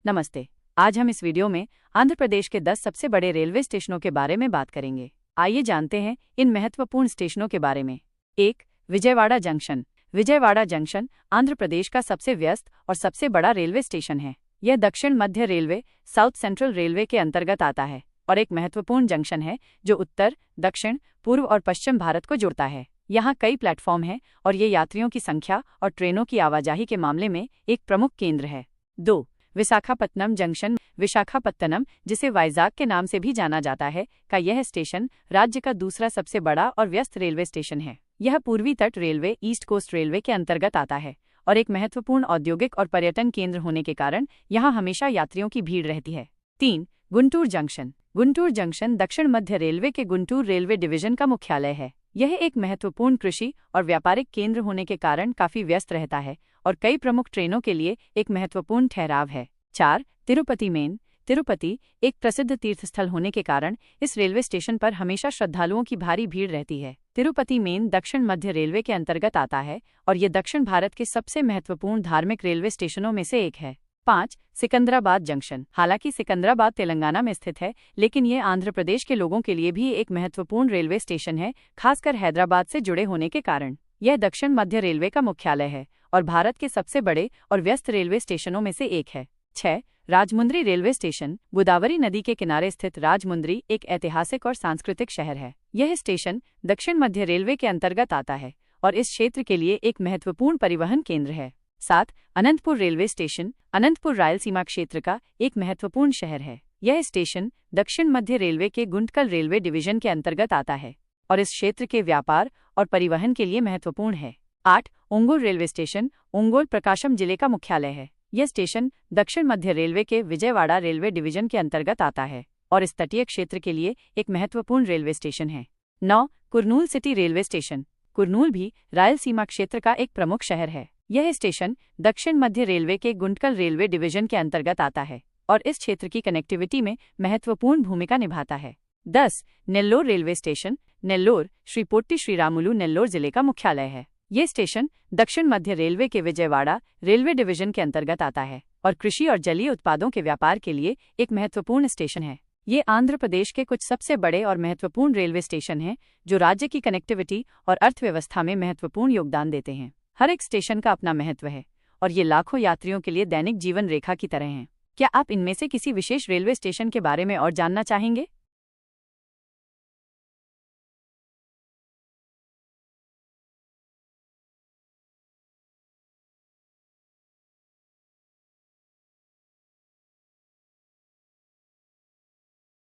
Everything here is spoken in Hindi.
नमस्ते। आज हम इस वीडियो में आंध्र प्रदेश के 10 सबसे बड़े रेलवे स्टेशनों के बारे में बात करेंगे। आइए जानते हैं इन महत्वपूर्ण स्टेशनों के बारे में। 1. विजयवाड़ा जंक्शन। विजयवाड़ा जंक्शन आंध्र प्रदेश का सबसे व्यस्त और सबसे बड़ा रेलवे स्टेशन है। यह दक्षिण मध्य रेलवे साउथ सेंट्रल रेलवे के अंतर्गत आता है और एक महत्वपूर्ण जंक्शन है जो उत्तर, दक्षिण, पूर्व और पश्चिम भारत को जोड़ता है। यहाँ कई प्लेटफॉर्म हैं और ये यात्रियों की संख्या और ट्रेनों की आवाजाही के मामले में एक प्रमुख केंद्र है। 2. विशाखापत्तनम जंक्शन। विशाखापत्तनम, जिसे वाइजाग के नाम से भी जाना जाता है, का यह स्टेशन राज्य का दूसरा सबसे बड़ा और व्यस्त रेलवे स्टेशन है। यह पूर्वी तट रेलवे ईस्ट कोस्ट रेलवे के अंतर्गत आता है और एक महत्वपूर्ण औद्योगिक और पर्यटन केंद्र होने के कारण यहाँ हमेशा यात्रियों की भीड़ रहती है। 3. गुंटूर जंक्शन। गुंटूर जंक्शन दक्षिण मध्य रेलवे के गुंटूर रेलवे डिवीजन का मुख्यालय है। यह एक महत्वपूर्ण कृषि और व्यापारिक केंद्र होने के कारण काफी व्यस्त रहता है और कई प्रमुख ट्रेनों के लिए एक महत्वपूर्ण ठहराव है। 4. तिरुपति मेन। तिरुपति एक प्रसिद्ध तीर्थस्थल होने के कारण इस रेलवे स्टेशन पर हमेशा श्रद्धालुओं की भारी भीड़ रहती है। तिरुपति मेन दक्षिण मध्य रेलवे के अंतर्गत आता है और ये दक्षिण भारत के सबसे महत्वपूर्ण धार्मिक रेलवे स्टेशनों में से एक है। 5. सिकंदराबाद जंक्शन। हालांकि सिकंदराबाद तेलंगाना में स्थित है, लेकिन ये आंध्र प्रदेश के लोगों के लिए भी एक महत्वपूर्ण रेलवे स्टेशन है, खासकर हैदराबाद से जुड़े होने के कारण। यह दक्षिण मध्य रेलवे का मुख्यालय है और भारत के सबसे बड़े और व्यस्त रेलवे स्टेशनों में से एक है। 6. Rajahmundry railway station. गोदावरी नदी के किनारे स्थित राजमुंद्री एक ऐतिहासिक और सांस्कृतिक शहर है। यह स्टेशन दक्षिण मध्य रेलवे के अंतर्गत आता है और इस क्षेत्र के लिए एक महत्वपूर्ण परिवहन केंद्र है। 7. Anantapur railway station. अनंतपुर रायलसीमा क्षेत्र का एक महत्वपूर्ण शहर है। यह स्टेशन दक्षिण मध्य रेलवे के गुंटकल रेलवे डिवीजन के अंतर्गत आता है और इस क्षेत्र के व्यापार और परिवहन के लिए महत्वपूर्ण है। 8. Ongole railway station. ओंगोल प्रकाशम जिले का मुख्यालय है। यह स्टेशन दक्षिण मध्य रेलवे के विजयवाड़ा रेलवे डिवीजन के अंतर्गत आता है और इस तटीय क्षेत्र के लिए एक महत्वपूर्ण रेलवे स्टेशन है। 9. Kurnool city railway station. Kurnool भी रायलसीमा क्षेत्र का एक प्रमुख शहर है। यह स्टेशन दक्षिण मध्य रेलवे के गुंटकल रेलवे डिवीजन के अंतर्गत आता है और इस क्षेत्र की कनेक्टिविटी में महत्वपूर्ण भूमिका निभाता है। 10. Nellore railway station. Nellore Shri potty Sriramulu Nellore जिले का मुख्यालय है। ये स्टेशन दक्षिण मध्य रेलवे के विजयवाड़ा रेलवे डिवीजन के अंतर्गत आता है और कृषि और जलीय उत्पादों के व्यापार के लिए एक महत्वपूर्ण स्टेशन है। ये आंध्र प्रदेश के कुछ सबसे बड़े और महत्वपूर्ण रेलवे स्टेशन हैं जो राज्य की कनेक्टिविटी और अर्थव्यवस्था में महत्वपूर्ण योगदान देते हैं। हर एक स्टेशन का अपना महत्व है और ये लाखों यात्रियों के लिए दैनिक जीवन रेखा की तरह हैं। क्या आप इनमें से किसी विशेष रेलवे स्टेशन के बारे में और जानना चाहेंगे?